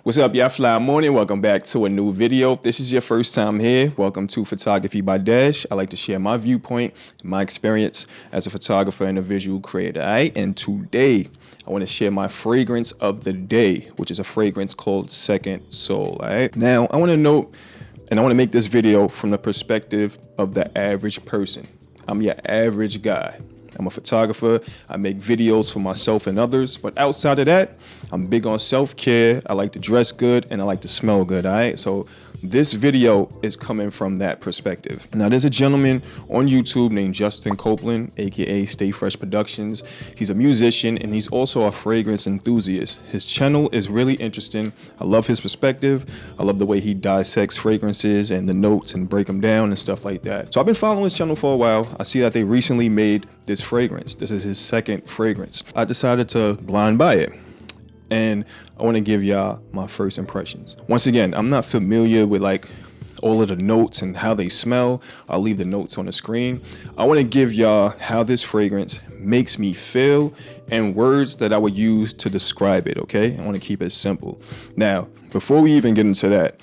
What's up, y'all? Fly morning. Welcome back to a new video. If this is your first time here, welcome to Photography by Dash. I like to share my viewpoint, my experience as a photographer and a visual creator. All right, and today I want to share my fragrance of the day, which is a fragrance called Second Soul. All right, now I want to note, and I want to make this video from the perspective of the average person. I'm your average guy. I'm a photographer. I make videos for myself and others, but outside of that, I'm big on self-care. I like to dress good and I like to smell good. All right, so this video is coming from that perspective. Now, there's a gentleman on YouTube named Justin Copeland, aka Stay Fresh Productions. He's a musician and he's also a fragrance enthusiast. His channel is really interesting. I love his perspective. I love the way he dissects fragrances and the notes and break them down and stuff like that. So I've been following his channel for a while. I see that they recently made this fragrance. This is his second fragrance. I decided to blind buy it, and I want to give y'all my first impressions. Once again, I'm not familiar with like all of the notes and how they smell. I'll leave the notes on the screen. I want to give y'all how this fragrance makes me feel and words that I would use to describe it. Okay, I want to keep it simple. Now, before we even get into that,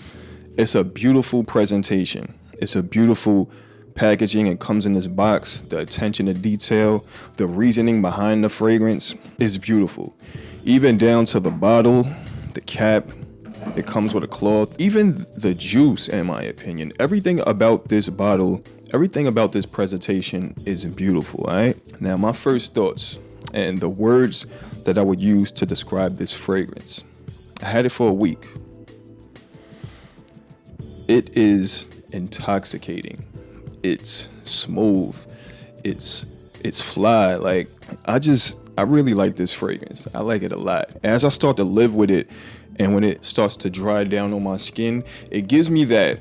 it's a beautiful presentation. It's a beautiful packaging. It comes in this box. The attention to detail, the reasoning behind the fragrance is beautiful. Even down to the bottle, the cap, it comes with a cloth, even the juice, in my opinion. Everything about this bottle, everything about this presentation is beautiful. All right, now my first thoughts and the words that I would use to describe this fragrance. I had it for a week. It is intoxicating. It's smooth. It's fly. Like, I really like this fragrance. I like it a lot. As I start to live with it, and when it starts to dry down on my skin, it gives me that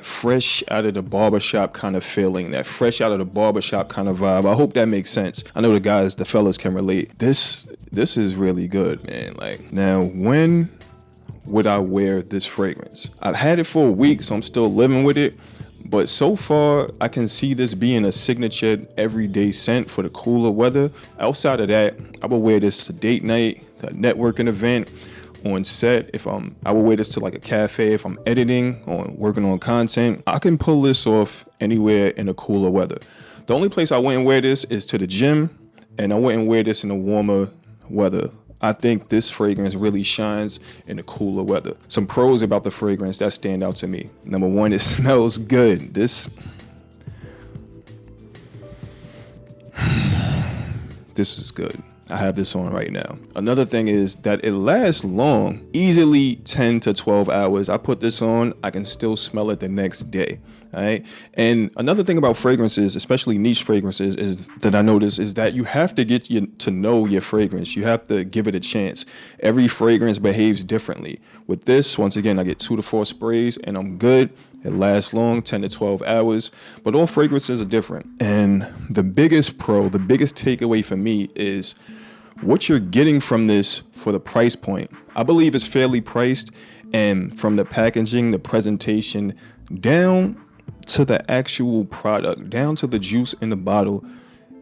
fresh out of the barbershop kind of feeling, that fresh out of the barbershop kind of vibe. I hope that makes sense. I know the fellas can relate. This is really good, man. Like, now, when would I wear this fragrance? I've had it for a week, so I'm still living with it. But so far, I can see this being a signature everyday scent for the cooler weather. Outside of that, I would wear this to date night, to a networking event, on set. I would wear this to like a cafe if I'm editing or working on content. I can pull this off anywhere in the cooler weather. The only place I wouldn't wear this is to the gym, and I wouldn't wear this in the warmer weather. I think this fragrance really shines in the cooler weather. Some pros about the fragrance that stand out to me. Number one, it smells good. This is good. I have this on right now. Another thing is that it lasts long, easily 10 to 12 hours. I put this on, I can still smell it the next day. All right. And another thing about fragrances, especially niche fragrances, is that I notice is that you have to get to know your fragrance. You have to give it a chance. Every fragrance behaves differently. With this, once again, I get 2 to 4 sprays and I'm good. It lasts long, 10 to 12 hours, but all fragrances are different. And the biggest takeaway for me is what you're getting from this for the price point. I believe it's fairly priced, and from the packaging, the presentation, down to the actual product, down to the juice in the bottle,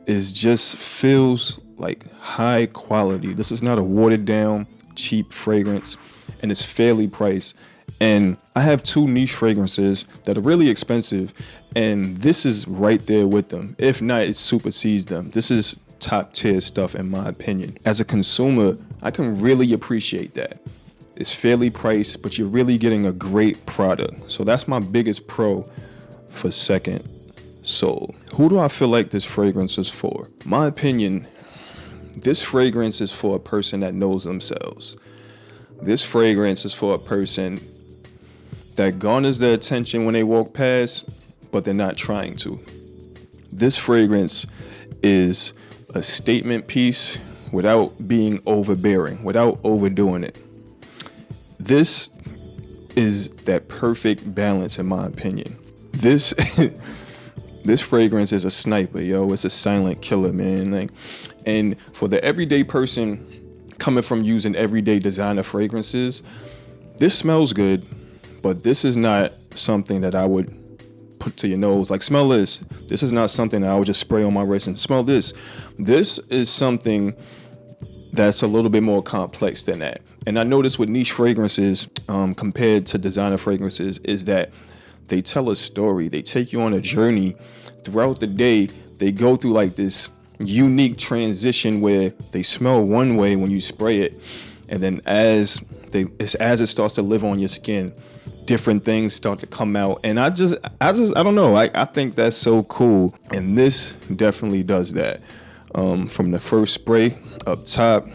is just feels like high quality. This is not a watered down, cheap fragrance, and it's fairly priced. And I have 2 niche fragrances that are really expensive, and this is right there with them. If not, it supersedes them. This is top tier stuff in my opinion. As a consumer, I can really appreciate that. It's fairly priced, but you're really getting a great product. So that's my biggest pro for Second Soul. Who do I feel like this fragrance is for? My opinion, this fragrance is for a person that knows themselves. This fragrance is for a person that garners their attention when they walk past, but they're not trying to. This fragrance is a statement piece without being overbearing, without overdoing it. This is that perfect balance, in my opinion. This fragrance is a sniper, yo. It's a silent killer, man. Like, and for the everyday person coming from using everyday designer fragrances, this smells good, but this is not something that I would put to your nose. Like, smell this. This is not something that I would just spray on my wrist and smell this. This is something that's a little bit more complex than that. And I noticed with niche fragrances, compared to designer fragrances, is that they tell a story. They take you on a journey throughout the day. They go through like this unique transition where they smell one way when you spray it, and then as it starts to live on your skin, different things start to come out. And I don't know, I think that's so cool, and this definitely does that. From the first spray up top,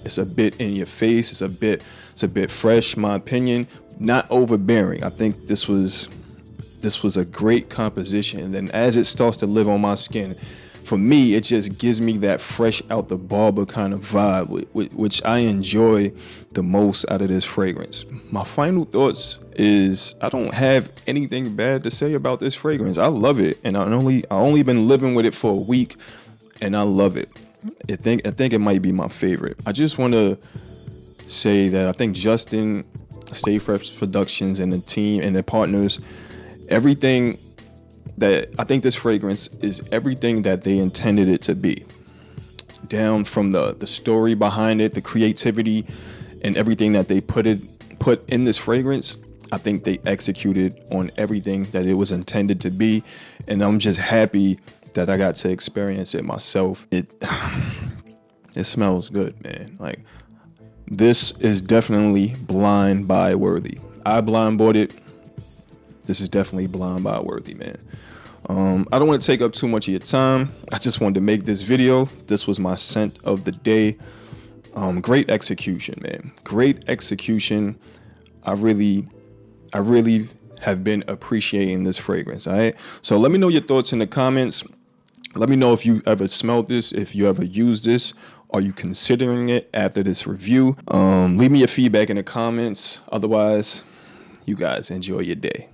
it's a bit in your face, it's a bit fresh, in my opinion, not overbearing. I think this was a great composition, and then as it starts to live on my skin, for me, it just gives me that fresh out the barber kind of vibe, which I enjoy the most out of this fragrance. My final thoughts is I don't have anything bad to say about this fragrance. I love it, and I only been living with it for a week, and I love it. I think it might be my favorite. I just want to say that I think Justin, Safe Reps Productions, and the team and their partners, everything that I think this fragrance is everything that they intended it to be. Down from the story behind it, the creativity, and everything that they put in this fragrance, I think they executed on everything that it was intended to be, and I'm just happy that I got to experience it myself. It smells good, man. Like, this is definitely blind buy worthy. I blind bought it. This is definitely blind buy worthy, man. I don't want to take up too much of your time. I just wanted to make this video. This was my scent of the day. Great execution, man. Great execution. I really have been appreciating this fragrance. All right. So let me know your thoughts in the comments. Let me know if you ever smelled this, if you ever used this. Are you considering it after this review? Leave me your feedback in the comments. Otherwise, you guys enjoy your day.